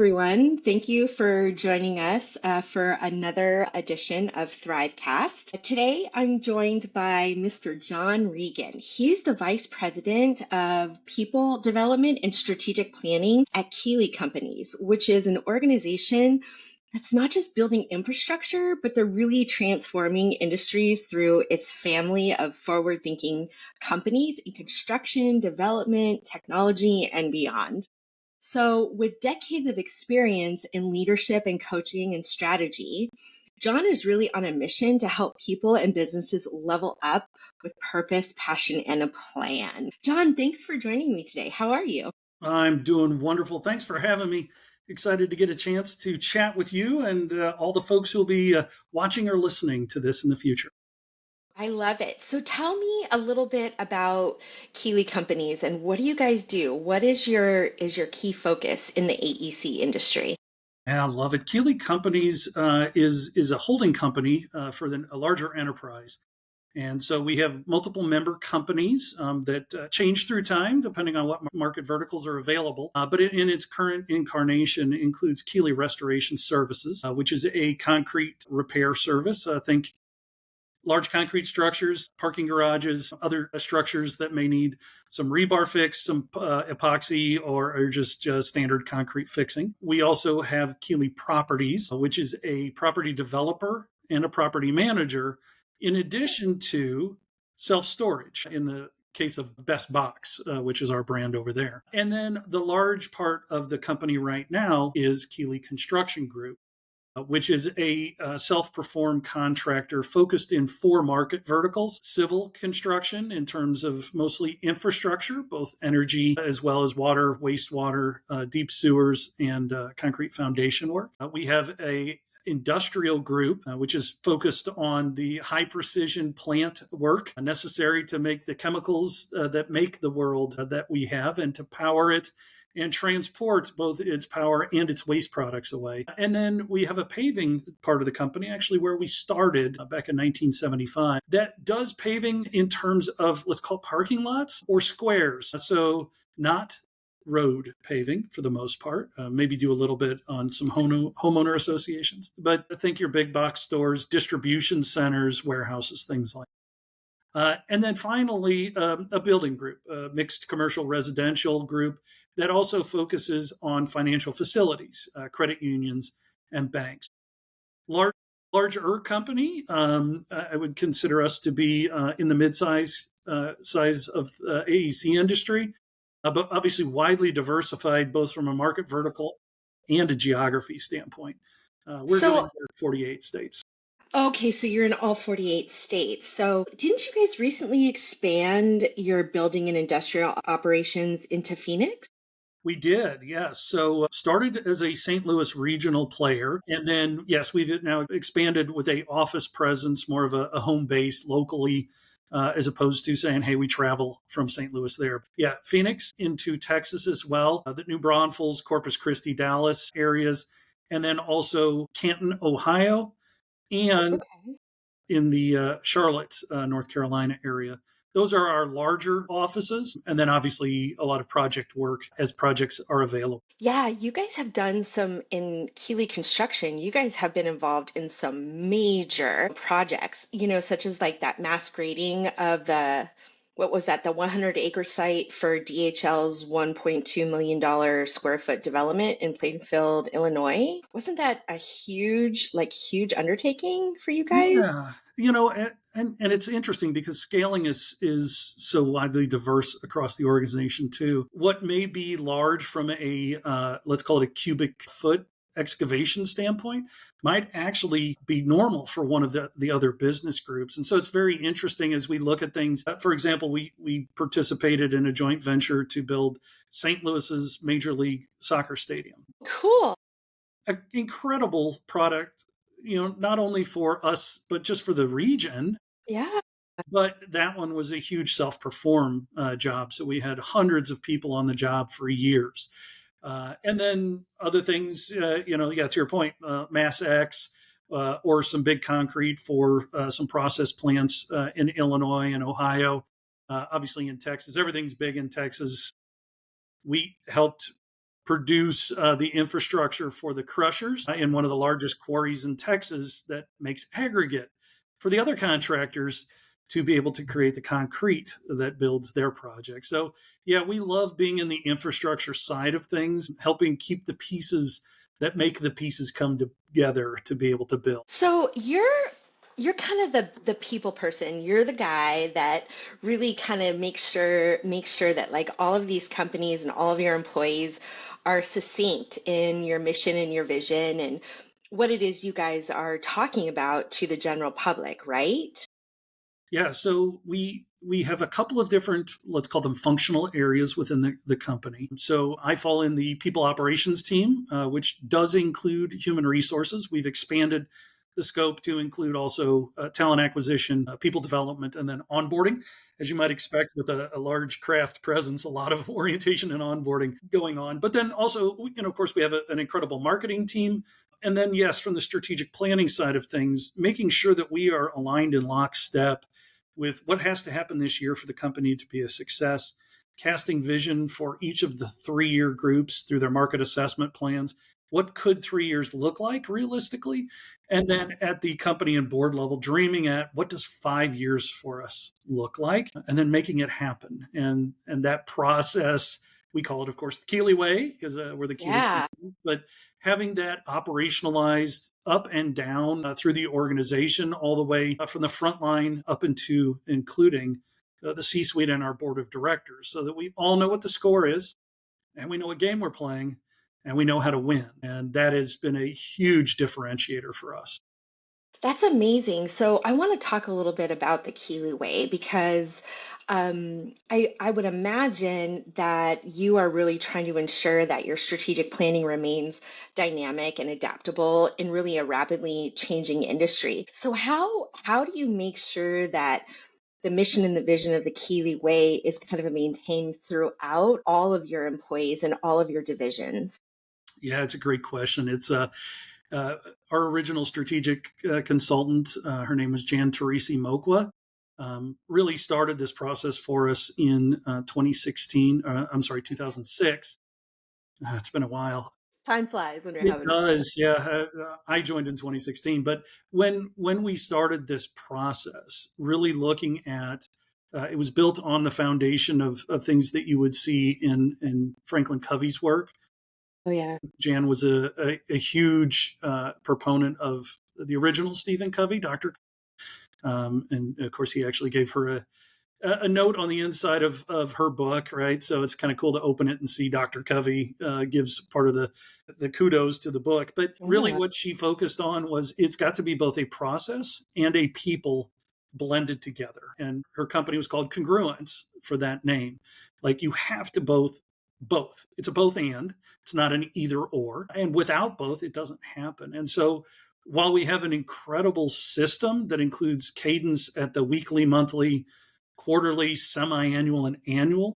everyone. Thank you for joining us for another edition of Thrivecast. Today, I'm joined by Mr. John Regan. He's the Vice President of People Development and Strategic Planning at Keeley Companies, which is an organization that's not just building infrastructure, but they're really transforming industries through its family of forward-thinking companies in construction, development, technology, and beyond. So, with decades of experience in leadership and coaching and strategy, John is really on a mission to help people and businesses level up with purpose, passion, and a plan. John, thanks for joining me today. How are you? I'm doing wonderful. Thanks for having me. Excited to get a chance to chat with you and all the folks who'll be watching or listening to this in the future. I love it. So tell me a little bit about Keeley Companies and what do you guys do? What is your key focus in the AEC industry? And I love it. Keeley Companies is a holding company for a larger enterprise. And so we have multiple member companies that change through time depending on what market verticals are available. But in its current incarnation includes Keeley Restoration Services, which is a concrete repair service. Think large concrete structures, parking garages, other structures that may need some rebar fix, some epoxy, or just standard concrete fixing. We also have Keeley Properties, which is a property developer and a property manager, in addition to self-storage in the case of Best Box, which is our brand over there. And then the large part of the company right now is Keeley Construction Group, which is a self-performed contractor focused in four market verticals: civil construction in terms of mostly infrastructure, both energy as well as water, wastewater, deep sewers, and concrete foundation work. We have a industrial group, which is focused on the high precision plant work necessary to make the chemicals that make the world that we have and to power it and transport both its power and its waste products away. And then we have a paving part of the company, actually, where we started back in 1975, that does paving in terms of, let's call it, parking lots or squares. So not road paving for the most part, maybe do a little bit on some homeowner associations. But I think your big box stores, distribution centers, warehouses, things like and then finally, a building group, a mixed commercial residential group that also focuses on financial facilities, credit unions, and banks. Large, larger company, I would consider us to be in the mid-size size of AEC industry, but obviously widely diversified both from a market vertical and a geography standpoint. We're doing So, 48 states. okay, so you're in all 48 states. So, didn't you guys recently expand your building and industrial operations into Phoenix? We did, yes. So started as a St. Louis regional player, and then yes, we've now expanded with a office presence, more of a home base locally, as opposed to saying, "Hey, we travel from St. Louis there." Yeah, Phoenix into Texas as well, the New Braunfels, Corpus Christi, Dallas areas, and then also Canton, Ohio, and Okay. in the Charlotte, North Carolina area. Those are our larger offices. And then obviously a lot of project work as projects are available. Yeah, you guys have done some in Keeley Construction. You guys have been involved in some major projects, such as like that mass grading of what was that, the 100-acre site for DHL's $1.2 million square foot development in Plainfield, Illinois. Wasn't that a huge undertaking for you guys? Yeah, and it's interesting because scaling is so widely diverse across the organization too. What may be large from a let's call it a cubic foot excavation standpoint might actually be normal for one of the other business groups. And so it's very interesting as we look at things. For example, we participated in a joint venture to build St. Louis's Major League Soccer Stadium. Cool. An incredible product, not only for us, but just for the region. Yeah. But that one was a huge self-perform job. So we had hundreds of people on the job for years. And then other things, yeah, to your point, Mass X, or some big concrete for some process plants in Illinois and Ohio, obviously in Texas. Everything's big in Texas. We helped produce the infrastructure for the crushers in one of the largest quarries in Texas that makes aggregate for the other contractors to be able to create the concrete that builds their project. So, yeah, we love being in the infrastructure side of things, helping keep the pieces that make the pieces come together to be able to build. So you're kind of the people person. You're the guy that really kind of makes sure that like all of these companies and all of your employees are succinct in your mission and your vision and what it is you guys are talking about to the general public, right? Yeah, so we have a couple of different, let's call them functional areas within the company. So I fall in the people operations team, which does include human resources. We've expanded the scope to include also talent acquisition, people development, and then onboarding. As you might expect with a large craft presence, a lot of orientation and onboarding going on. But then also, of course, we have an incredible marketing team. And then, yes, from the strategic planning side of things, making sure that we are aligned in lockstep with what has to happen this year for the company to be a success, casting vision for each of the 3 year groups through their market assessment plans. What could 3 years look like realistically? And then at the company and board level, dreaming at what does 5 years for us look like, and then making it happen. And that process, we call it, of course, the Keeley Way, because we're the Keeley Yeah. Companies, but having that operationalized up and down through the organization, all the way from the front line up into including the C suite and our board of directors, so that we all know what the score is and we know what game we're playing and we know how to win. And that has been a huge differentiator for us. That's amazing. So I want to talk a little bit about the Keeley Way because I would imagine that you are really trying to ensure that your strategic planning remains dynamic and adaptable in really a rapidly changing industry. So how do you make sure that the mission and the vision of the Keeley Way is kind of maintained throughout all of your employees and all of your divisions? Yeah, it's a great question. It's uh, our original strategic consultant, her name was Jan Teresi Mokwa, really started this process for us in 2016. I'm sorry, 2006. It's been a while. Time flies when you're It having fun. does, yeah. I joined in 2016, but when we started this process, really looking at it was built on the foundation of things that you would see in Franklin Covey's work. Oh yeah. Jan was a huge proponent of the original Stephen Covey, Dr. And of course, he actually gave her a note on the inside of her book, right? So it's kind of cool to open it and see Dr. Covey gives part of the kudos to the book. But really, Yeah. what she focused on was it's got to be both a process and a people blended together. And her company was called Congruence for that name. Like you have to both. It's a both and. It's not an either or. And without both, it doesn't happen. And so while we have an incredible system that includes cadence at the weekly, monthly, quarterly, semi-annual, and annual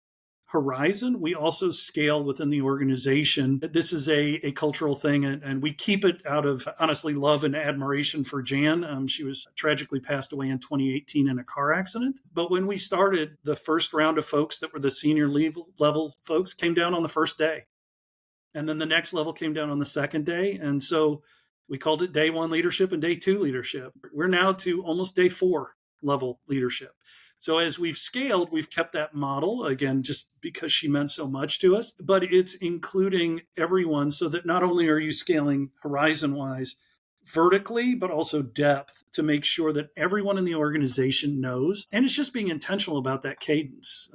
horizon, we also scale within the organization. This is a cultural thing, and we keep it out of, honestly, love and admiration for Jan. She was tragically passed away in 2018 in a car accident. But when we started, the first round of folks that were the senior level folks came down on the first day. And then the next level came down on the second day. And so we called it day one leadership and day two leadership. We're now to almost day four level leadership. So as we've scaled, we've kept that model, again, just because she meant so much to us, but it's including everyone so that not only are you scaling horizon wise, vertically, but also depth to make sure that everyone in the organization knows. And it's just being intentional about that cadence.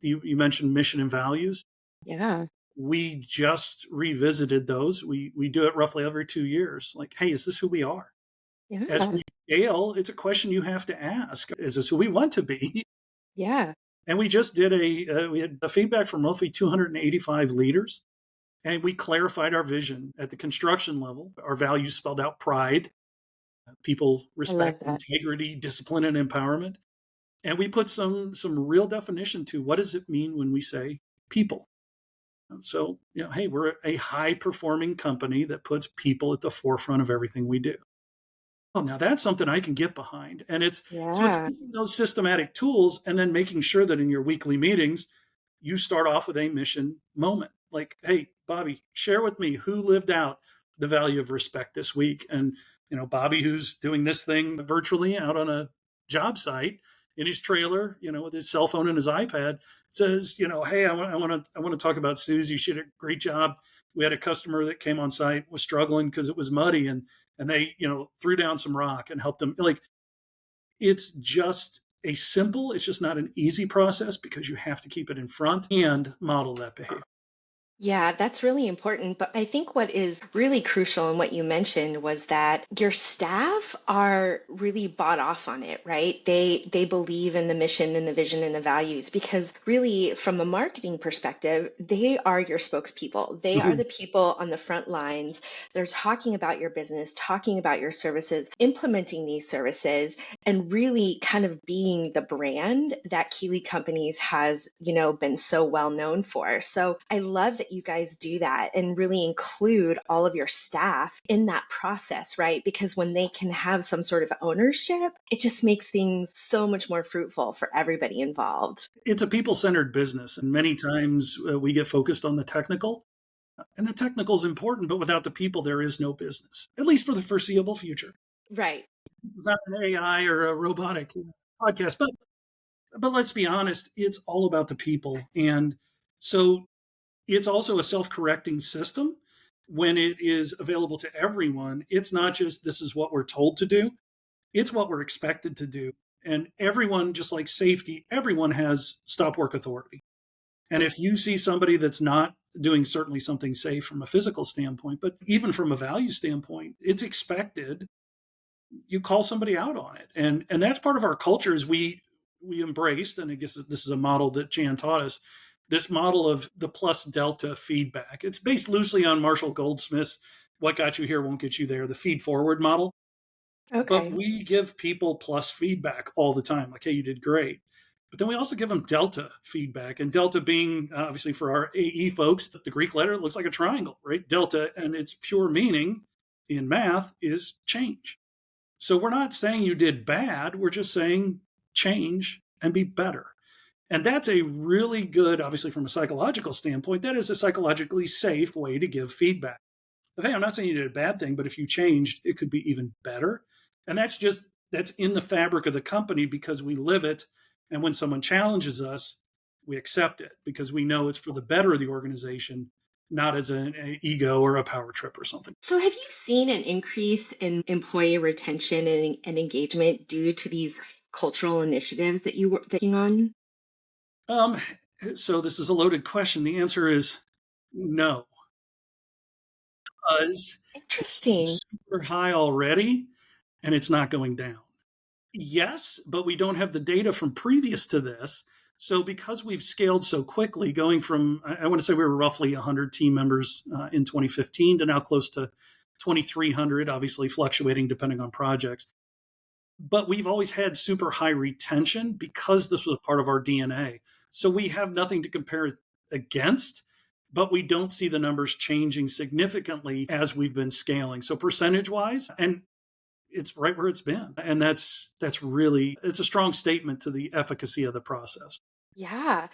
You mentioned mission and values. Yeah. We just revisited those. We do it roughly every 2 years. Like, hey, is this who we are? As Yeah. we scale, it's a question you have to ask: is this who we want to be? Yeah. And we just did we had a feedback from roughly 285 leaders, and we clarified our vision at the construction level. Our values spelled out pride, people, I love respect, that. integrity, discipline, and empowerment. And we put some real definition to what does it mean when we say people. So, hey, we're a high performing company that puts people at the forefront of everything we do. Oh, now that's something I can get behind. And it's Yeah. taking those systematic tools and then making sure that in your weekly meetings, you start off with a mission moment. Like, hey, Bobby, share with me who lived out the value of respect this week. And, Bobby, who's doing this thing virtually out on a job site in his trailer, with his cell phone and his iPad, says, hey, I want to talk about Susie. She did a great job. We had a customer that came on site, was struggling because it was muddy, and they, threw down some rock and helped them. Like, it's just not an easy process because you have to keep it in front and model that behavior. Yeah, that's really important. But I think what is really crucial and what you mentioned was that your staff are really bought off on it, right? They believe in the mission and the vision and the values because really from a marketing perspective, they are your spokespeople. They are Mhm. the people on the front lines. They're talking about your business, talking about your services, implementing these services, and really kind of being the brand that Keeley Companies has, been so well known for. So I love that you guys do that and really include all of your staff in that process, right? Because when they can have some sort of ownership, it just makes things so much more fruitful for everybody involved. It's a people centered business. And many times we get focused on the technical, and the technical is important, but without the people, there is no business, at least for the foreseeable future. Right. It's not an AI or a robotic podcast, but let's be honest, it's all about the people. And so it's also a self-correcting system when it is available to everyone. It's not just this is what we're told to do, it's what we're expected to do. And everyone, just like safety, everyone has stop work authority. And if you see somebody that's not doing certainly something safe from a physical standpoint, but even from a value standpoint, it's expected you call somebody out on it. And that's part of our culture is we embraced, and I guess this is a model that Jan taught us, this model of the plus delta feedback. It's based loosely on Marshall Goldsmith's what got you here won't get you there, the feed forward model. But Okay. we give people plus feedback all the time, like, hey, you did great. But then we also give them delta feedback. And delta being, obviously, for our AE folks, the Greek letter looks like a triangle, right? Delta, and its pure meaning in math is change. So we're not saying you did bad. We're just saying change and be better. And that's a really good, obviously, from a psychological standpoint, that is a psychologically safe way to give feedback. Hey, I'm not saying you did a bad thing, but if you changed, it could be even better. And that's in the fabric of the company because we live it. And when someone challenges us, we accept it because we know it's for the better of the organization, not as an ego or a power trip or something. So have you seen an increase in employee retention and engagement due to these cultural initiatives that you were working on? Um, so this is a loaded question. The answer is no, because Interesting. it's super high already and it's not going down. Yes, but we don't have the data from previous to this. So because we've scaled so quickly, going from, I want to say we were roughly 100 team members in 2015 to now close to 2,300, obviously fluctuating depending on projects. But we've always had super high retention because this was a part of our DNA. So we have nothing to compare against, but we don't see the numbers changing significantly as we've been scaling. So percentage wise, and it's right where it's been. And that's really it's a strong statement to the efficacy of the process. Yeah.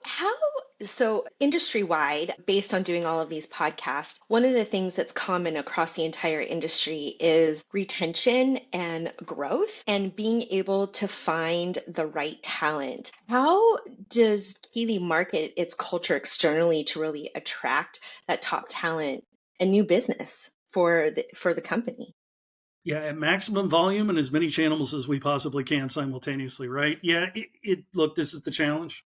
So industry wide, based on doing all of these podcasts, one of the things that's common across the entire industry is retention and growth and being able to find the right talent. How does Keeley market its culture externally to really attract that top talent and new business for the company? Yeah, at maximum volume and as many channels as we possibly can simultaneously, right? Yeah, it look, this is the challenge.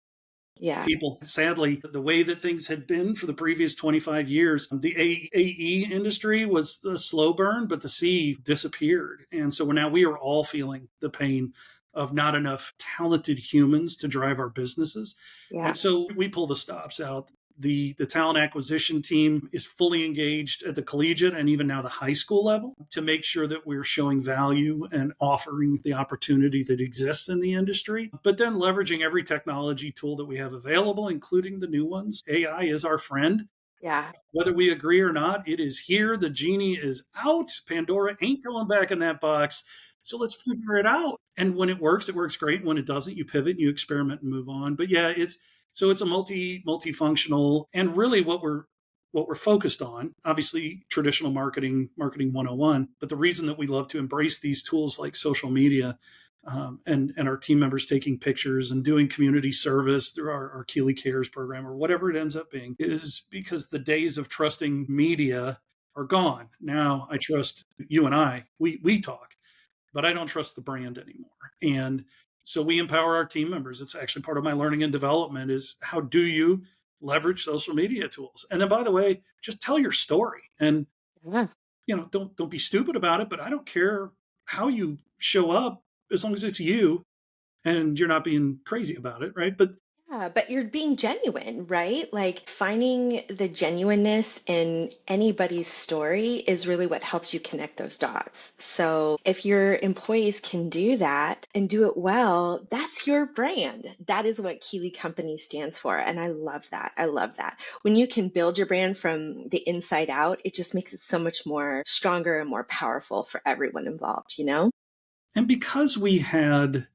Yeah. People, sadly, the way that things had been for the previous 25 years, the AE industry was a slow burn, but the C disappeared. And so now we are all feeling the pain of not enough talented humans to drive our businesses. Yeah. And so we pull the stops out. The talent acquisition team is fully engaged at the collegiate and even now the high school level to make sure that we're showing value and offering the opportunity that exists in the industry, but then leveraging every technology tool that we have available, including the new ones. AI is our friend. Yeah. Whether we agree or not, it is here. The genie is out. Pandora ain't going back in that box. So let's figure it out. And when it works great. When it doesn't, you pivot, you experiment and move on. But yeah, So it's a multifunctional, and really what we're focused on, obviously traditional marketing 101, but the reason that we love to embrace these tools like social media, and our team members taking pictures and doing community service through our Keeley Cares program or whatever it ends up being, is because the days of trusting media are gone. Now I trust you and we talk, but I don't trust the brand anymore. And so we empower our team members. It's actually part of my learning and development is how do you leverage social media tools? And then by the way, just tell your story and Yeah. don't be stupid about it, but I don't care how you show up as long as it's you and you're not being crazy about it, right? But Yeah, but you're being genuine, right? Like finding the genuineness in anybody's story is really what helps you connect those dots. So if your employees can do that and do it well, that's your brand. That is what Keeley Company stands for. And I love that. I love that. When you can build your brand from the inside out, it just makes it so much more stronger and more powerful for everyone involved, you know? and because we had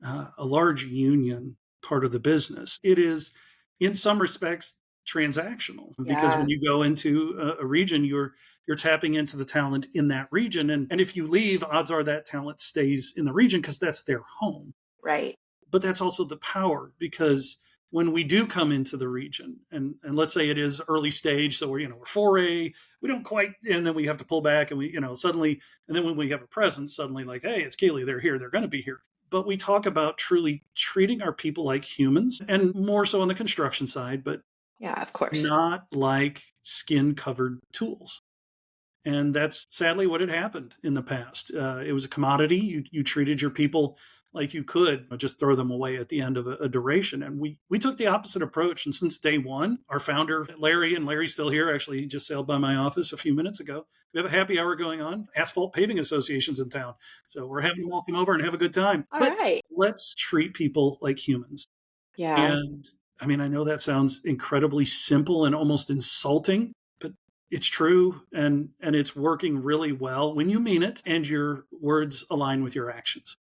a large union part of the business, it is in some respects transactional because when Yeah, you go into a region, you're tapping into the talent in that region, and if you leave, odds are that talent stays in the region because that's their home. right. But that's also the power because when we do come into the region and let's say it is early stage, so we're 4A, we don't quite, and then we have to pull back and we suddenly, and then when we have a presence suddenly, like, hey, it's Keeley, they're here, they're going to be here. But we talk about truly treating our people like humans, and more so on the construction side, but Yeah, of course. not like skin covered tools. And that's sadly what had happened in the past. It was a commodity. You treated your people like you could just throw them away at the end of a duration. And we took the opposite approach. And since day one, our founder, Larry, and Larry's still here, actually, he just sailed by my office a few minutes ago. We have a happy hour going on, asphalt paving associations in town. So we're having them all come over and have a good time. All But right. let's treat people like humans. Yeah. And I mean, I know that sounds incredibly simple and almost insulting, but it's true and it's working really well when you mean it and your words align with your actions.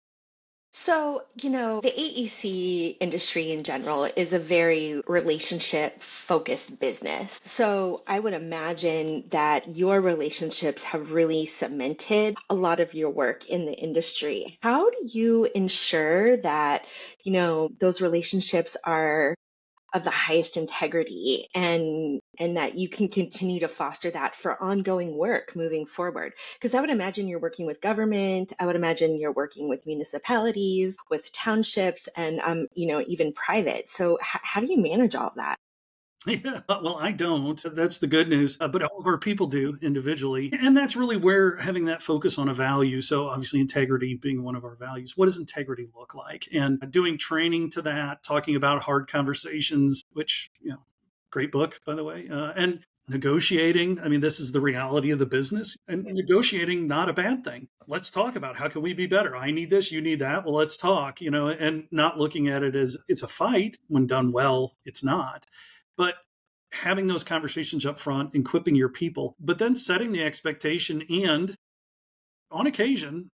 So, the AEC industry in general is a very relationship focused business. So, I would imagine that your relationships have really cemented a lot of your work in the industry. How do you ensure that, those relationships are of the highest integrity and that you can continue to foster that for ongoing work moving forward? Because I would imagine you're working with government, I would imagine you're working with municipalities, with townships, and even private. So how do you manage all of that? Yeah, well, I don't. That's the good news. But all of our people do individually. And that's really where having that focus on a value. So, obviously, integrity being one of our values. What does integrity look like? And doing training to that, talking about hard conversations, which, great book, by the way, and negotiating. I mean, this is the reality of the business, and negotiating, not a bad thing. Let's talk about how can we be better? I need this, you need that. Well, let's talk, and not looking at it as it's a fight. When done well, it's not. But having those conversations up front, equipping your people, but then setting the expectation and on occasion,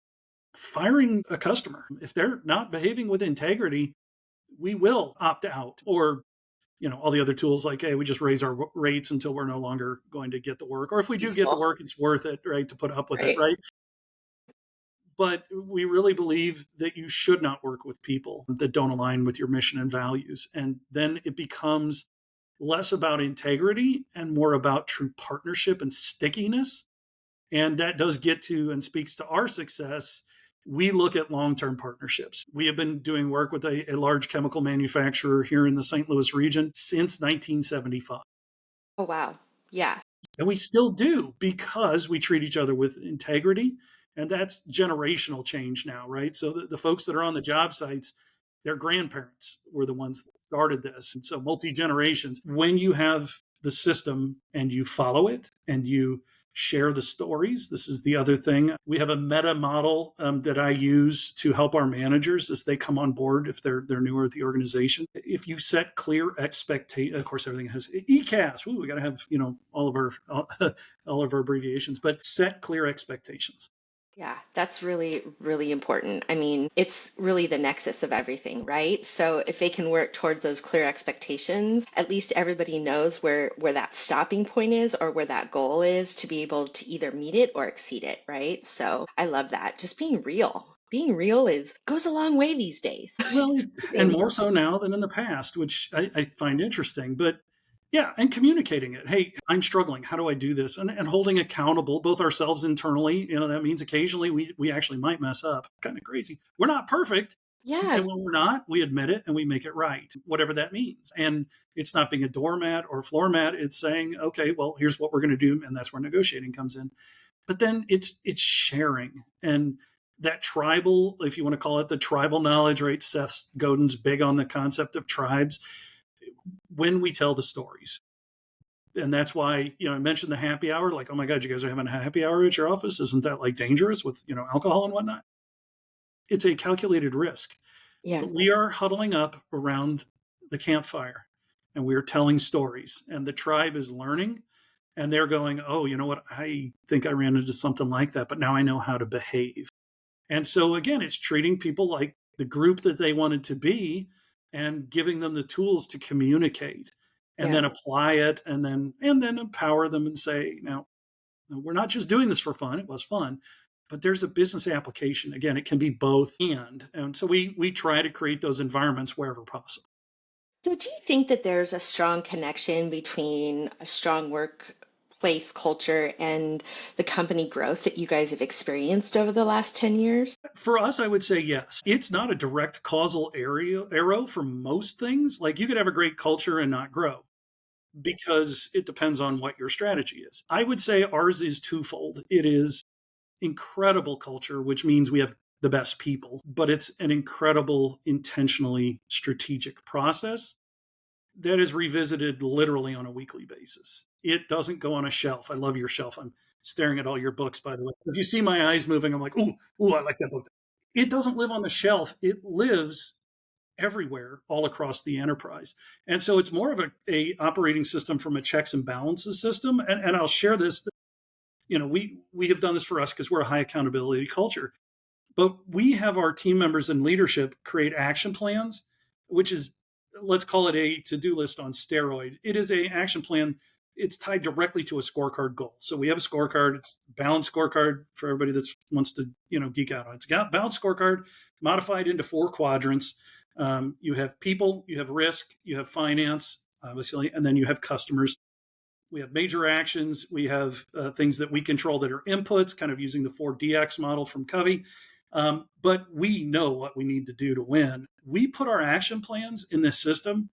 firing a customer. If they're not behaving with integrity, we will opt out or all the other tools like, hey, we just raise our rates until we're no longer going to get the work. Or if we do get the Peaceful, work, it's worth it, right, to put up with it, right? right? But we really believe that you should not work with people that don't align with your mission and values. And then it becomes less about integrity and more about true partnership and stickiness. And that does get to and speaks to our success. We look at long term partnerships. We have been doing work with a large chemical manufacturer here in the St. Louis region since 1975. Oh, wow. Yeah. And we still do because we treat each other with integrity. And that's generational change now, right? So the folks that are on the job sites, their grandparents were the ones that started this. And so multi generations, when you have the system and you follow it and you share the stories. This is the other thing. We have a meta model that I use to help our managers as they come on board if they're newer at the organization. If you set clear expectations, of course, everything has ECAS. Ooh, we got to have all of our all of our abbreviations, but set clear expectations. Yeah, that's really, really important. I mean, it's really the nexus of everything, right? So if they can work towards those clear expectations, at least everybody knows where that stopping point is or where that goal is to be able to either meet it or exceed it, right? So I love that. Just being real. Being real is goes a long way these days. Well, It's and amazing. more so now than in the past, which I find interesting. But yeah, and communicating it. Hey, I'm struggling. How do I do this? And holding accountable both ourselves internally. That means occasionally we actually might mess up. Kind of crazy. We're not perfect. Yeah, And when we're not, we admit it and we make it right, whatever that means. And it's not being a doormat or a floor mat. It's saying, okay, well, here's what we're going to do. And that's where negotiating comes in. But then it's sharing and that tribal, if you want to call it the tribal knowledge, right? Seth Godin's big on the concept of tribes when we tell the stories. And that's why, I mentioned the happy hour, like, oh my God, you guys are having a happy hour at your office. Isn't that like dangerous with, alcohol and whatnot? It's a calculated risk. yeah. But we are huddling up around the campfire and we are telling stories. And the tribe is learning and they're going, oh, you know what? I think I ran into something like that, but now I know how to behave. And so again, it's treating people like the group that they wanted to be and giving them the tools to communicate and Yeah. then apply it and then empower them and say, now we're not just doing this for fun. It was fun, but there's a business application. Again, it can be both and so we try to create those environments wherever possible. So, do you think that there's a strong connection between a strong workplace culture and the company growth that you guys have experienced over the last 10 years? For us, I would say yes. It's not a direct causal arrow for most things. Like you could have a great culture and not grow because it depends on what your strategy is. I would say ours is twofold. It is incredible culture, which means we have the best people, but it's an incredible, intentionally strategic process that is revisited literally on a weekly basis. It doesn't go on a shelf. I love your shelf. I'm staring at all your books, by the way. If you see my eyes moving, I'm like, ooh, I like that book. It doesn't live on the shelf. It lives everywhere all across the enterprise. And so it's more of a operating system from a checks and balances system. And I'll share this. We have done this for us because we're a high accountability culture. But we have our team members and leadership create action plans, which is, let's call it a to-do list on steroid. It is a action plan. It's tied directly to a scorecard goal. So we have a scorecard. It's a balanced scorecard for everybody that wants to, geek out on it. It's a balanced scorecard modified into 4 quadrants. You have people, you have risk, you have finance, obviously, and then you have customers. We have major actions. We have things that we control that are inputs, kind of using the 4DX model from Covey. But we know what we need to do to win. We put our action plans in this system.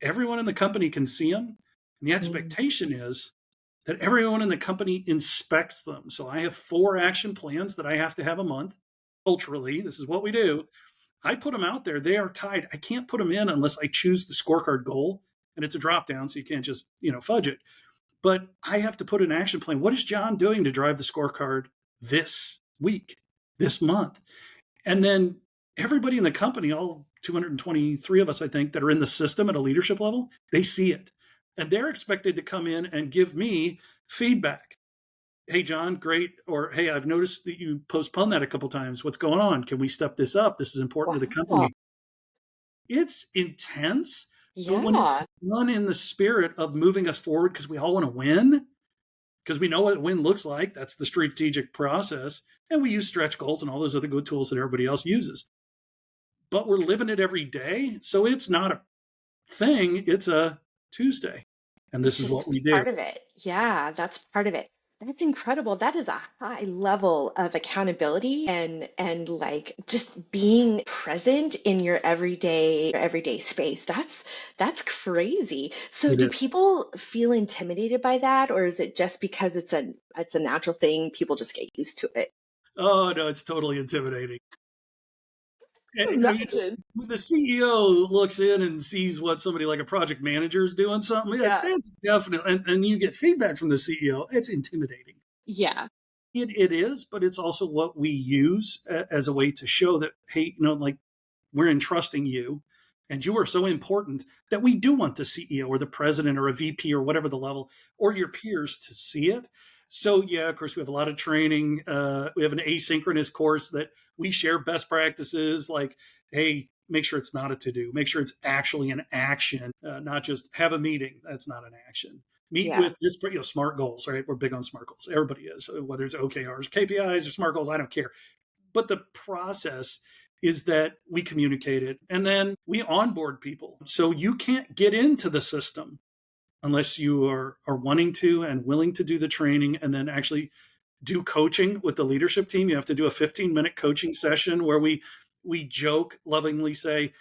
Everyone in the company can see them. And the Mm. expectation is that everyone in the company inspects them. So I have 4 action plans that I have to have a month. Culturally, this is what we do. I put them out there. They are tied. I can't put them in unless I choose the scorecard goal. And it's a drop down, so you can't just, fudge it. But I have to put an action plan. What is John doing to drive the scorecard this week, this month? And then everybody in the company, all 223 of us, I think, that are in the system at a leadership level, they see it. And they're expected to come in and give me feedback. Hey, John, great. Or, hey, I've noticed that you postponed that a couple times. What's going on? Can we step this up? This is important to the Wow. company. It's intense, but when it's Yeah. done in the spirit of moving us forward because we all want to win, because we know what a win looks like. That's the strategic process. And we use stretch goals and all those other good tools that everybody else uses. But we're living it every day. So it's not a thing, it's a Tuesday. And this It's is what just we do. part of it. Yeah, that's part of it. That's incredible. That is a high level of accountability and like just being present in your everyday space. That's crazy. So It do is. people feel intimidated by that, or is it just because it's a natural thing, people just get used to it? Oh, no, it's totally intimidating. I mean, Imagine. when the CEO looks in and sees what somebody like a project manager is doing something, yeah, Yeah. that's definitely, and you get feedback from the CEO, it's intimidating. Yeah. It is, but it's also what we use as a way to show that, hey, like we're entrusting you and you are so important that we do want the CEO or the president or a VP or whatever the level or your peers to see it. So yeah, of course, we have a lot of training. We have an asynchronous course that we share best practices, like, hey, make sure it's not a to do, make sure it's actually an action, not just have a meeting. That's not an action. Meet Yeah. with this, smart goals, right? We're big on smart goals. Everybody is, whether it's OKRs, KPIs, or smart goals. I don't care. But the process is that we communicate it and then we onboard people. So you can't get into the system unless you are wanting to and willing to do the training and then actually do coaching with the leadership team. You have to do a 15-minute coaching session where we joke lovingly say,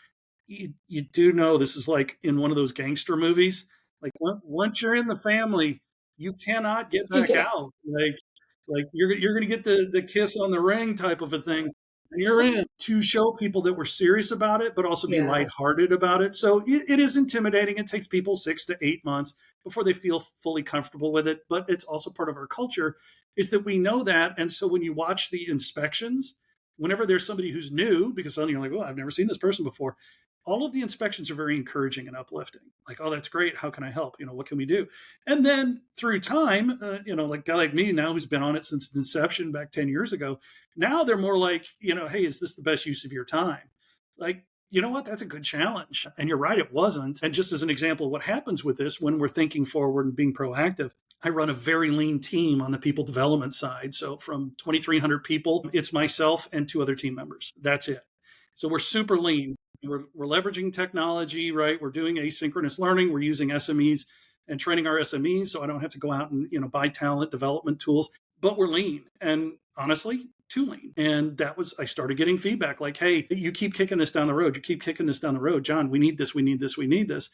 you do know this is like in one of those gangster movies. Like once you're in the family, you cannot get back Yeah. out. Like you're going to get the kiss on the ring type of a thing, and you're in to show people that we're serious about it, but also be Yeah. lighthearted about it. So it is intimidating. It takes people 6 to 8 months before they feel fully comfortable with it. But it's also part of our culture is that we know that, and so when you watch the inspections, whenever there's somebody who's new, because suddenly you're like, well, I've never seen this person before, all of the inspections are very encouraging and uplifting. Like, oh, that's great. How can I help? What can we do? And then through time, like a guy like me now who's been on it since its inception back 10 years ago, now they're more like, hey, is this the best use of your time? Like, you know what? That's a good challenge. And you're right, it wasn't. And just as an example of what happens with this when we're thinking forward and being proactive, I run a very lean team on the people development side. So from 2,300 people, it's myself and two other team members. That's it. So we're super lean. We're leveraging technology, right? We're doing asynchronous learning. We're using SMEs and training our SMEs, so I don't have to go out and buy talent development tools. But we're lean, and honestly, too lean. And I started getting feedback like, "Hey, you keep kicking this down the road. You keep kicking this down the road, John. We need this. We need this. We need this."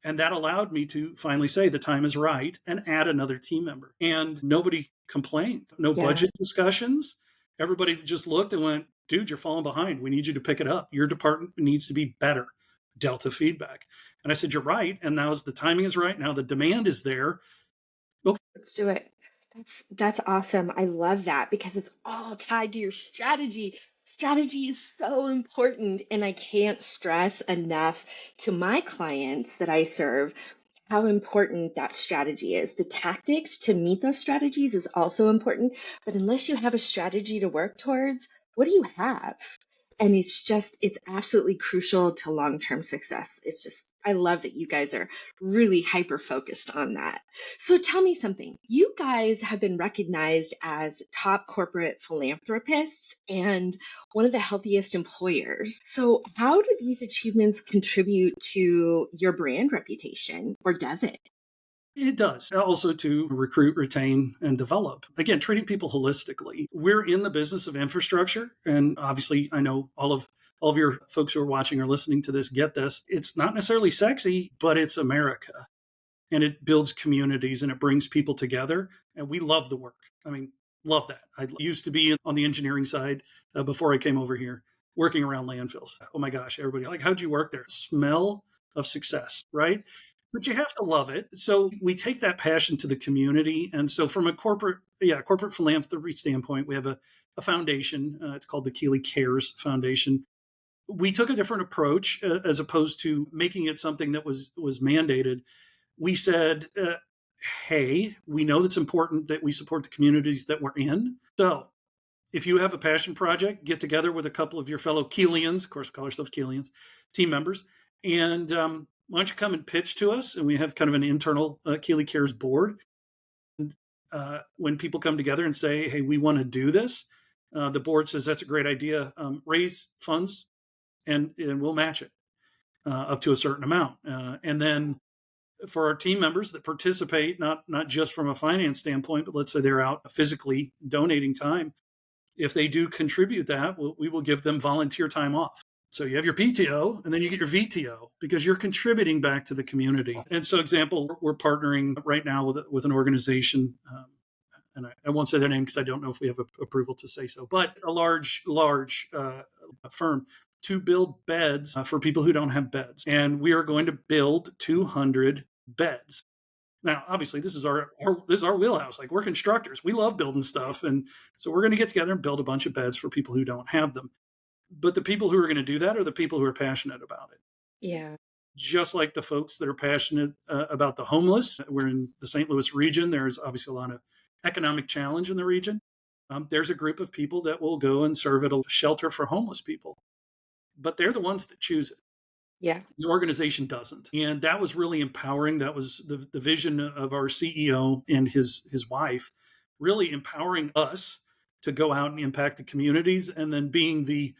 And that allowed me to finally say the time is right and add another team member. And nobody complained. No Yeah. budget discussions. Everybody just looked and went, dude, you're falling behind. We need you to pick it up. Your department needs to be better. Delta feedback. And I said, you're right. And now the timing is right. Now the demand is there. Okay. Let's do it. That's awesome. I love that because it's all tied to your strategy. Strategy is so important, and I can't stress enough to my clients that I serve how important that strategy is. The tactics to meet those strategies is also important, but unless you have a strategy to work towards, what do you have? And it's absolutely crucial to long-term success. I love that you guys are really hyper focused on that. So tell me something. You guys have been recognized as top corporate philanthropists and one of the healthiest employers. So how do these achievements contribute to your brand reputation, or does it? It does. Also to recruit, retain, and develop. Again, treating people holistically. We're in the business of infrastructure. And obviously, I know all of your folks who are watching or listening to this get this. It's not necessarily sexy, but it's America. And it builds communities and it brings people together. And we love the work. I mean, love that. I used to be on the engineering side before I came over here, working around landfills. Oh my gosh, everybody, like, how'd you work there? Smell of success, right? But you have to love it. So we take that passion to the community. And so from a corporate philanthropy standpoint, we have a foundation. It's called the Keeley Cares Foundation. We took a different approach as opposed to making it something that was mandated. We said, hey, we know that's important that we support the communities that we're in. So if you have a passion project, get together with a couple of your fellow Keelians, of course, call ourselves Keelians, team members, and why don't you come and pitch to us? And we have kind of an internal Keeley Cares board. And when people come together and say, hey, we want to do this, the board says that's a great idea. Raise funds and we'll match it up to a certain amount. And then for our team members that participate, not just from a finance standpoint, but let's say they're out physically donating time, if they do contribute that, we will give them volunteer time off. So you have your PTO and then you get your VTO because you're contributing back to the community. And so, example, we're partnering right now with an organization, and I won't say their name because I don't know if we have approval to say so, but a large firm to build beds for people who don't have beds. And we are going to build 200 beds. Now, obviously, this is our wheelhouse. Like, we're constructors. We love building stuff. And so we're going to get together and build a bunch of beds for people who don't have them. But the people who are going to do that are the people who are passionate about it. Yeah. Just like the folks that are passionate about the homeless. We're in the St. Louis region. There's obviously a lot of economic challenge in the region, there's a group of people that will go and serve at a shelter for homeless people, but they're the ones that choose it. Yeah. The organization doesn't. And that was really empowering. That was the vision of our CEO and his wife, really empowering us to go out and impact the communities, and then being the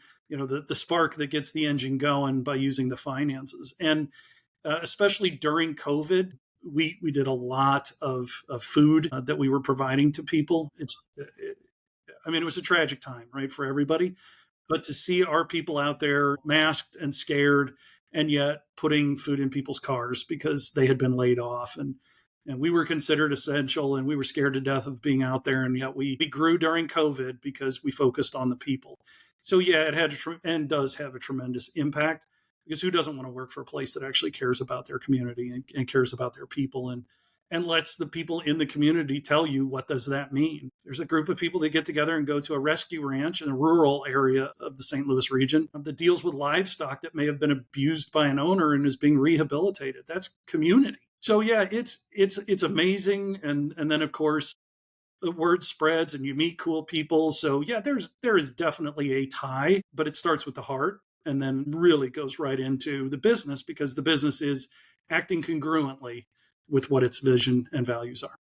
spark that gets the engine going by using the finances. And especially during COVID, we did a lot of food that we were providing to people. I mean, it was a tragic time, right, for everybody. But to see our people out there masked and scared, and yet putting food in people's cars because they had been laid off, and we were considered essential, and we were scared to death of being out there, and yet we grew during COVID because we focused on the people. So yeah, it had and does have a tremendous impact, because who doesn't want to work for a place that actually cares about their community, and cares about their people, and lets the people in the community tell you, what does that mean? There's a group of people that get together and go to a rescue ranch in a rural area of the St. Louis region that deals with livestock that may have been abused by an owner and is being rehabilitated. That's community. So yeah, it's amazing. And then of course the word spreads and you meet cool people. So yeah, there is definitely a tie, but it starts with the heart and then really goes right into the business, because the business is acting congruently with what its vision and values are.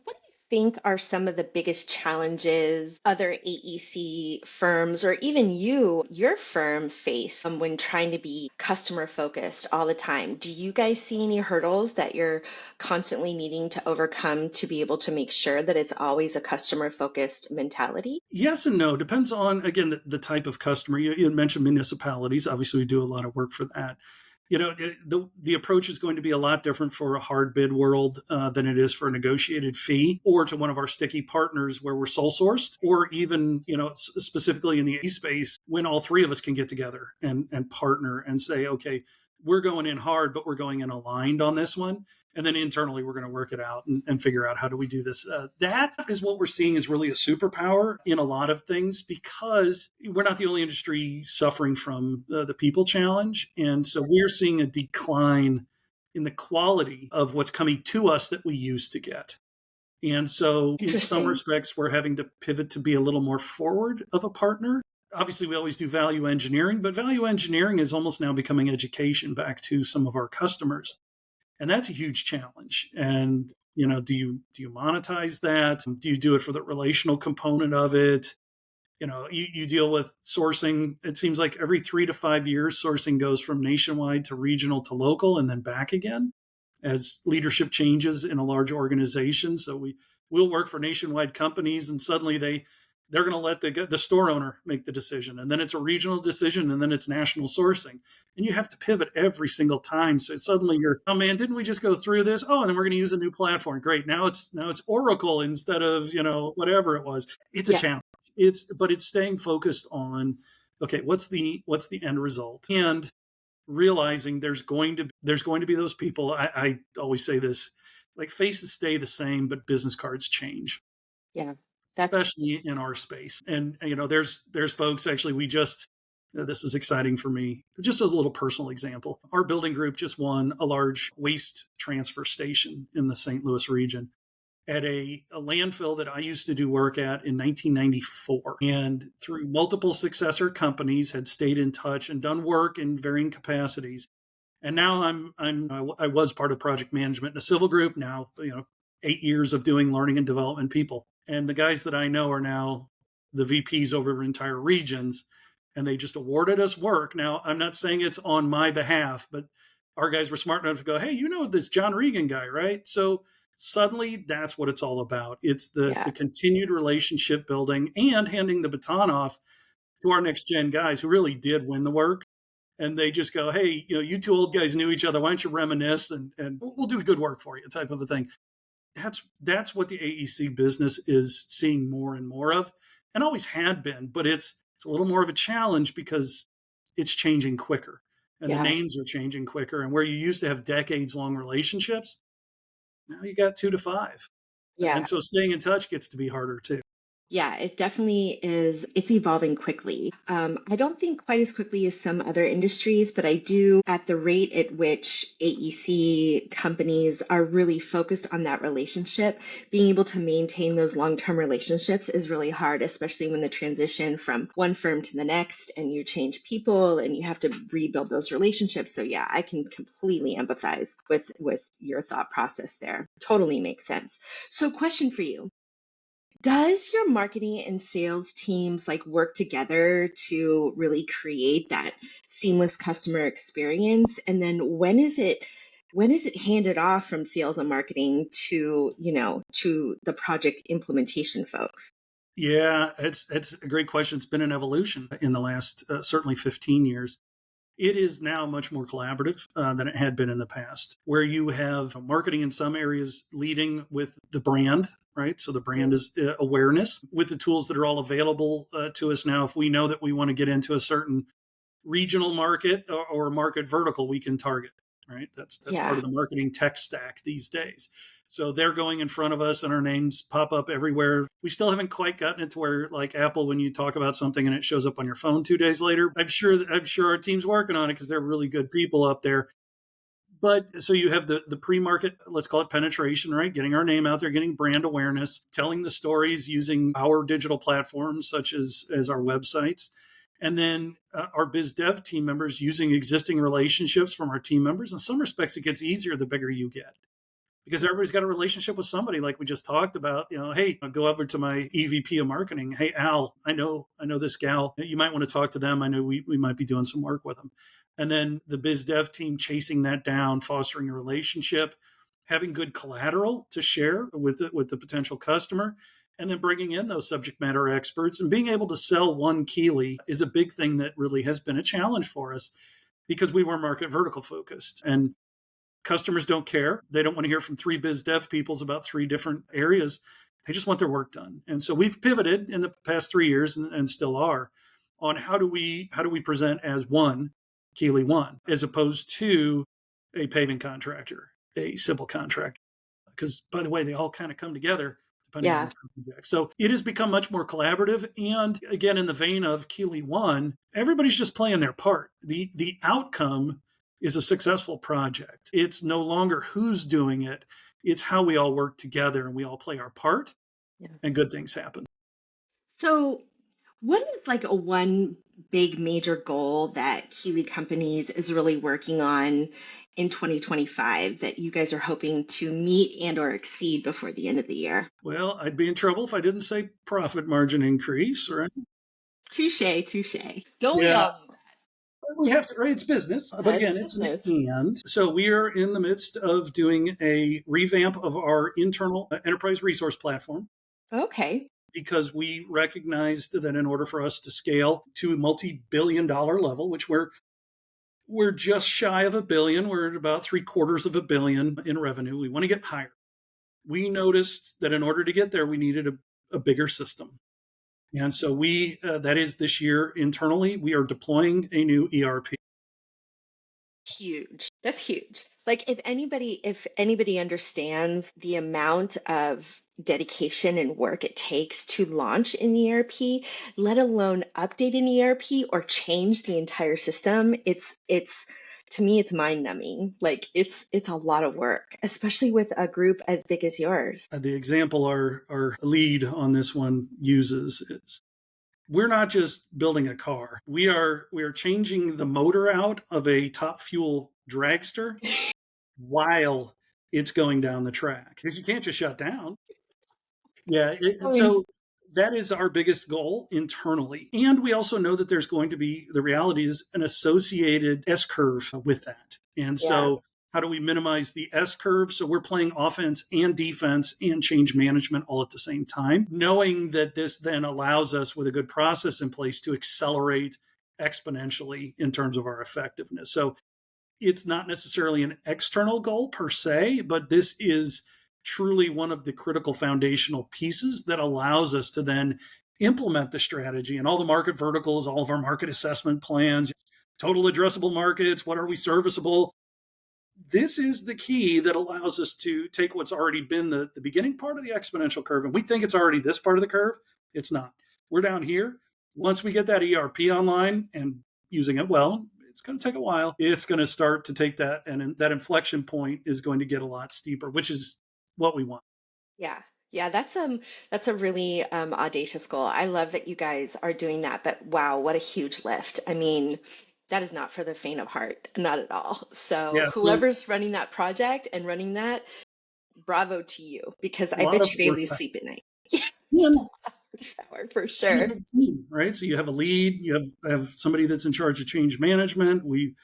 What do you think are some of the biggest challenges other AEC firms or even your firm face when trying to be customer focused all the time? Do you guys see any hurdles that you're constantly needing to overcome to be able to make sure that it's always a customer focused mentality? Yes and no. Depends on, again, the type of customer. You mentioned municipalities. Obviously, we do a lot of work for that. The approach is going to be a lot different for a hard bid world than it is for a negotiated fee, or to one of our sticky partners where we're sole sourced, or even specifically in the E space, when all three of us can get together and partner and say, okay, we're going in hard, but we're going in aligned on this one. And then internally, we're going to work it out and figure out how do we do this. That is what we're seeing is really a superpower in a lot of things, because we're not the only industry suffering from the people challenge. And so we're seeing a decline in the quality of what's coming to us that we used to get. And so in some Interesting. respects, we're having to pivot to be a little more forward of a partner. Obviously, we always do value engineering, but value engineering is almost now becoming education back to some of our customers. And that's a huge challenge. And do you monetize that? Do you do it for the relational component of it? You deal with sourcing. It seems like every 3 to 5 years, sourcing goes from nationwide to regional to local and then back again as leadership changes in a large organization. So we'll work for nationwide companies, and suddenly they're going to let the store owner make the decision, and then it's a regional decision, and then it's national sourcing, and you have to pivot every single time. So suddenly you're, oh man, didn't we just go through this? Oh, and then we're going to use a new platform. Great, now it's Oracle instead of whatever it was. It's a Yeah. challenge. But it's staying focused on, okay, what's the end result, and realizing there's going to be those people. I always say this, like, faces stay the same, but business cards change, Yeah. That's especially in our space. And there's folks, actually, we just this is exciting for me. Just as a little personal example, our building group just won a large waste transfer station in the St. Louis region at a landfill that I used to do work at in 1994. And through multiple successor companies, had stayed in touch and done work in varying capacities. And now I was part of project management in a civil group. Now 8 years of doing learning and development people, and the guys that I know are now the VPs over entire regions, and they just awarded us work. Now, I'm not saying it's on my behalf, but our guys were smart enough to go, hey, this John Regan guy, right? So suddenly that's what it's all about. It's the yeah. continued relationship building and handing the baton off to our next gen guys who really did win the work. And they just go, hey, you two old guys knew each other. Why don't you reminisce, and we'll do good work for you, type of a thing. That's what the AEC business is seeing more and more of, and always had been. But it's a little more of a challenge because it's changing quicker, and the Yeah. names are changing quicker. And where you used to have decades long relationships, now you got 2 to 5, Yeah. and so staying in touch gets to be harder too. Yeah, it definitely is. It's evolving quickly. I don't think quite as quickly as some other industries, but I do at the rate at which AEC companies are really focused on that relationship. Being able to maintain those long-term relationships is really hard, especially when the transition from one firm to the next and you change people and you have to rebuild those relationships. So yeah, I can completely empathize with your thought process there. Totally makes sense. So question for you. Does your marketing and sales teams like work together to really create that seamless customer experience? And then when is it handed off from sales and marketing to, to the project implementation folks? Yeah, it's a great question. It's been an evolution in the last certainly 15 years. It is now much more collaborative than it had been in the past, where you have marketing in some areas leading with the brand, right? So the brand is awareness with the tools that are all available to us now. If we know that we want to get into a certain regional market or market vertical, we can target, right? That's part Yeah. of the marketing tech stack these days. So they're going in front of us and our names pop up everywhere. We still haven't quite gotten it to where like Apple, when you talk about something and it shows up on your phone 2 days later. I'm sure our team's working on it because they're really good people up there. But so you have the pre-market, let's call it penetration, right? Getting our name out there, getting brand awareness, telling the stories using our digital platforms such as our websites. And then our biz dev team members using existing relationships from our team members. In some respects, it gets easier the bigger you get because everybody's got a relationship with somebody like we just talked about. Hey, I'll go over to my EVP of marketing. Hey, Al, I know this gal. You might want to talk to them. I know we might be doing some work with them. And then the biz dev team chasing that down, fostering a relationship, having good collateral to share with the potential customer, and then bringing in those subject matter experts and being able to sell one Keeley is a big thing that really has been a challenge for us because we were market vertical focused. And customers don't care. They don't want to hear from three biz dev peoples about three different areas. They just want their work done. And so we've pivoted in the past 3 years and still are on how do we present as one Keeley One as opposed to a paving contractor, a civil contractor. Because by the way, they all kind of come together depending on Yeah. the project. So it has become much more collaborative. And again, in the vein of Keeley One, everybody's just playing their part. The outcome is a successful project. It's no longer who's doing it, it's how we all work together and we all play our part Yeah. and good things happen. So what is like a one big major goal that Keeley Companies is really working on in 2025 that you guys are hoping to meet and or exceed before the end of the year? Well, I'd be in trouble if I didn't say profit margin increase, right? Touche, touche. Don't we Yeah, all do we have to, right? It's business, but that? It's again, it's an business. and. So we are in the midst of doing a revamp of our internal enterprise resource platform Okay. because we recognized that in order for us to scale to a multi-billion-dollar level, which we're just shy of a billion, we're at about 750 million in revenue. We want to get higher. We noticed that in order to get there, we needed a bigger system. And so that is this year internally, we are deploying a new ERP. Huge. That's huge. Like if anybody understands the amount of dedication and work it takes to launch an ERP, let alone update an ERP or change the entire system, it's to me it's mind-numbing. Like it's a lot of work, especially with a group as big as yours. The example our lead on this one uses is we're not just building a car. We are changing the motor out of a top fuel dragster while it's going down the track because you can't just shut down. Yeah. I mean, So that is our biggest goal internally. And we also know that there's going to be, the reality is, an associated S curve with that. And yeah. so, how do we minimize the S curve? So, we're playing offense and defense and change management all at the same time, knowing that this then allows us, with a good process in place, to accelerate exponentially in terms of our effectiveness. So, it's not necessarily an external goal per se, but this is truly one of the critical foundational pieces that allows us to then implement the strategy and all the market verticals, all of our market assessment plans, total addressable markets, what are we serviceable. This is the key that allows us to take what's already been the beginning part of the exponential curve. And we think it's already this part of the curve. It's not. We're down here. Once we get that ERP online and using it well, it's going to take a while. It's going to start to take that, and that inflection point is going to get a lot steeper, which is what we want. Yeah. Yeah, that's a really audacious goal. I love that you guys are doing that, but wow, what a huge lift. I mean, that is not for the faint of heart, not at all. So Yeah, so whoever's running that project and running that, bravo to you, because a I lot bet of you they lose horsepower. sleep at night. And Power for and a sure. big team, right? So you have a lead, you have somebody that's in charge of change management. We've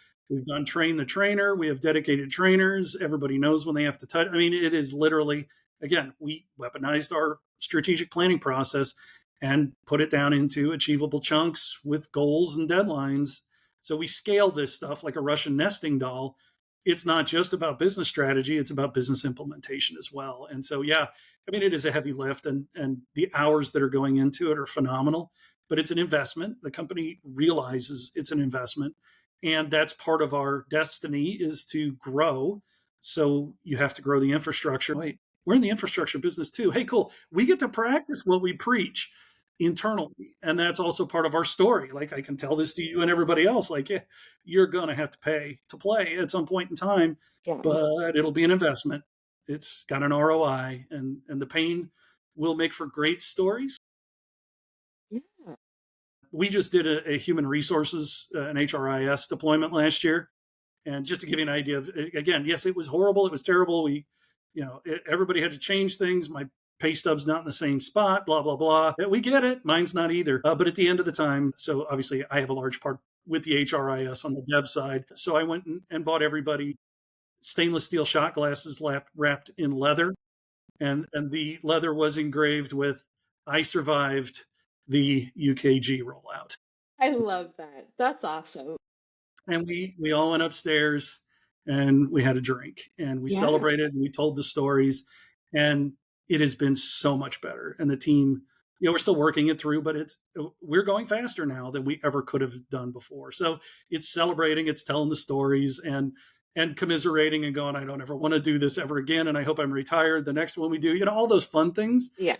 done train the trainer. We have dedicated trainers. Everybody knows when they have to touch. I mean, it is literally, again, we weaponized our strategic planning process and put it down into achievable chunks with goals and deadlines. So we scale this stuff like a Russian nesting doll. It's not just about business strategy, it's about business implementation as well. And so, yeah, I mean, it is a heavy lift, and the hours that are going into it are phenomenal, but it's an investment. The company realizes it's an investment, and that's part of our destiny is to grow. So you have to grow the infrastructure. Wait, we're in the infrastructure business too. Hey, cool. We get to practice what we preach internally, and that's also part of our story. Like, I can tell this to you and everybody else, like, yeah, you're going to have to pay to play at some point in time, Yeah. but it'll be an investment. It's got an ROI, and the pain will make for great stories. Yeah. We just did a human resources, an HRIS deployment last year. And just to give you an idea of, again, yes, it was horrible. It was terrible. Everybody had to change things. My pay stub's not in the same spot, blah, blah, blah. We get it. Mine's not either. But at the end of the time, so obviously I have a large part with the HRIS on the dev side. So I went and bought everybody stainless steel shot glasses wrapped in leather. And the leather was engraved with, "I survived the UKG rollout." I love that. That's awesome. And we all went upstairs and we had a drink and we Yeah. celebrated and we told the stories, and it has been so much better. And the team, we're still working it through, but we're going faster now than we ever could have done before. So it's celebrating, it's telling the stories, and commiserating and going, I don't ever want to do this ever again, and I hope I'm retired the next one we do. All those fun things. Yeah.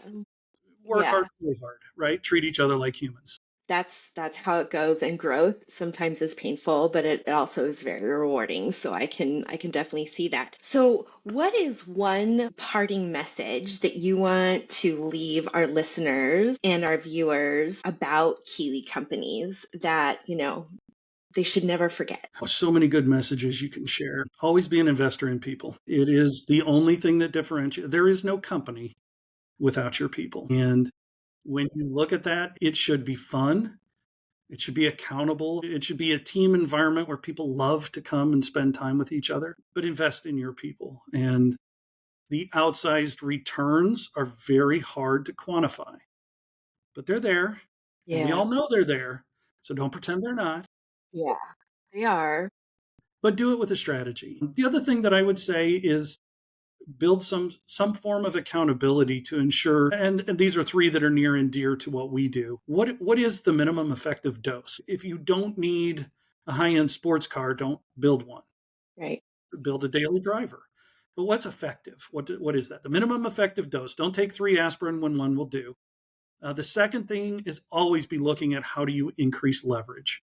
Work hard, Yeah. play hard, right? Treat each other like humans. That's how it goes, and growth sometimes is painful, but it also is very rewarding. So I can definitely see that. So what is one parting message that you want to leave our listeners and our viewers about Keeley Companies that, they should never forget? Oh, so many good messages you can share. Always be an investor in people. It is the only thing that differentiates. There is no company without your people. And when you look at that, it should be fun. It should be accountable. It should be a team environment where people love to come and spend time with each other, but invest in your people. And the outsized returns are very hard to quantify, but they're there, and we Yeah. all know they're there. So don't pretend they're not, Yeah, they are. but do it with a strategy. The other thing that I would say is build some form of accountability to ensure, and these are three that are near and dear to what we do. What is the minimum effective dose? If you don't need a high-end sports car, don't build one. Right. Build a daily driver. But what's effective? What is that? The minimum effective dose. Don't take 3 aspirin when one will do. The second thing is always be looking at how do you increase leverage,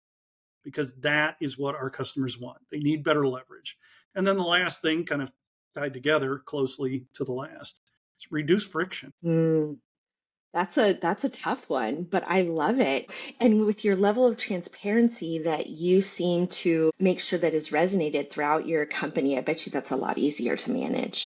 because that is what our customers want. They need better leverage. And then the last thing, kind of tied together closely to the last, is reduce friction. Mm. That's a tough one, but I love it. And with your level of transparency that you seem to make sure that is resonated throughout your company, I bet you that's a lot easier to manage.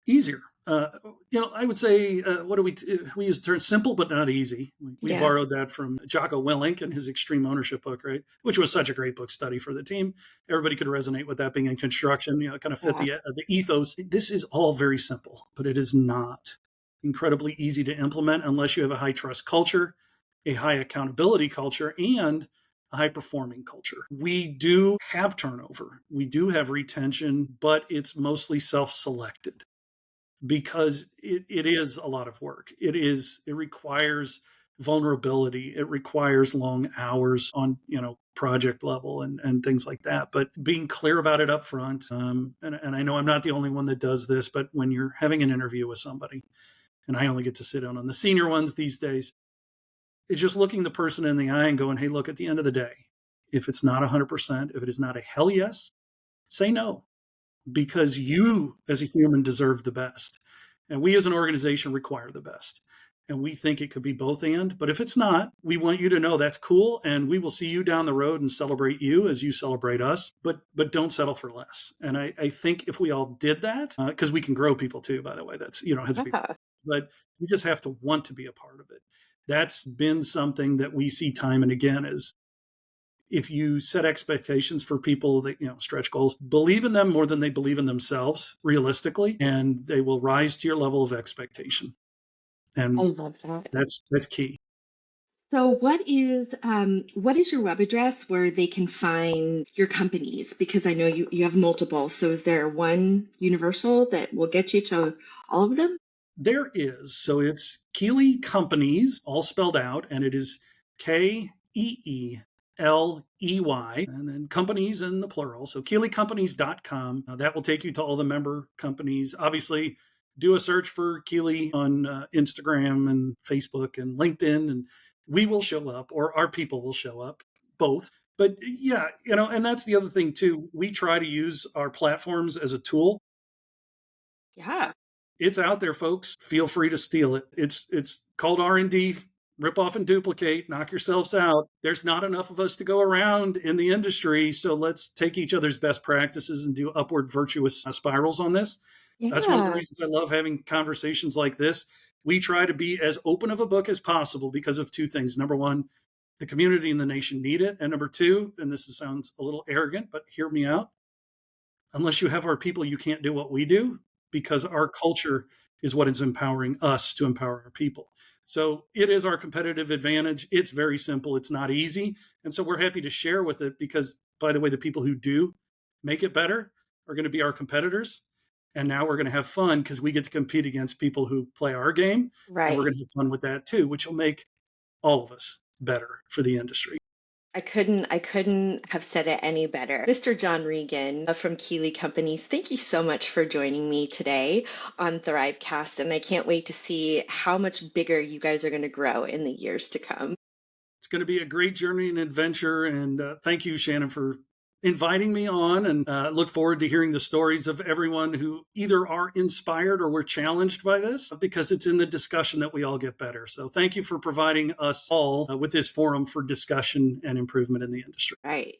Easier. I would say, what do we use the term simple but not easy. We Yeah. borrowed that from Jocko Willink and his Extreme Ownership book, right? Which was such a great book study for the team. Everybody could resonate with that being in construction, kind of fit Yeah. the ethos. This is all very simple, but it is not incredibly easy to implement unless you have a high trust culture, a high accountability culture, and a high performing culture. We do have turnover, we do have retention, but it's mostly self selected because it is a lot of work. It requires vulnerability. It requires long hours on, project level and things like that. But being clear about it up front. And I know I'm not the only one that does this, but when you're having an interview with somebody and I only get to sit in on the senior ones these days, is just looking the person in the eye and going, hey, look, at the end of the day, if it's not 100%, if it is not a hell yes, say no, because you as a human deserve the best. And we as an organization require the best. And we think it could be both and. But if it's not, we want you to know that's cool. And we will see you down the road and celebrate you as you celebrate us. But don't settle for less. And I think if we all did that, because we can grow people too, by the way, that's, you don't have to be, Yeah. but you just have to want to be a part of it. That's been something that we see time and again is if you set expectations for people that stretch goals, believe in them more than they believe in themselves realistically, and they will rise to your level of expectation. I And love that. that's key. So what is your web address where they can find your companies? Because I know you have multiple. So is there one universal that will get you to all of them? There is. So it's Keeley Companies, all spelled out, and it is KEELEY, and then companies in the plural. So KeeleyCompanies.com. That will take you to all the member companies. Obviously, do a search for Keeley on Instagram and Facebook and LinkedIn, and we will show up, or our people will show up, both. But yeah, and that's the other thing too. We try to use our platforms as a tool. Yeah. It's out there, folks. Feel free to steal it. It's called R&D. Rip off and duplicate. Knock yourselves out. There's not enough of us to go around in the industry, so let's take each other's best practices and do upward virtuous spirals on this. That's one of the Yeah. reasons I love having conversations like this. We try to be as open of a book as possible because of two things. Number one, the community and the nation need it. And number two, and this sounds a little arrogant, but hear me out, unless you have our people, you can't do what we do because our culture is what is empowering us to empower our people. So it is our competitive advantage. It's very simple. It's not easy. And so we're happy to share with it because, by the way, the people who do make it better are going to be our competitors. And now we're going to have fun because we get to compete against people who play our game. And we're Right. going to have fun with that too, which will make all of us better for the industry. I couldn't have said it any better. Mr. John Regan from Keeley Companies, thank you so much for joining me today on Thrivecast, and I can't wait to see how much bigger you guys are going to grow in the years to come. It's going to be a great journey and adventure. And thank you, Shannon, for inviting me on. And look forward to hearing the stories of everyone who either are inspired or were challenged by this, because it's in the discussion that we all get better. So thank you for providing us all with this forum for discussion and improvement in the industry. Right.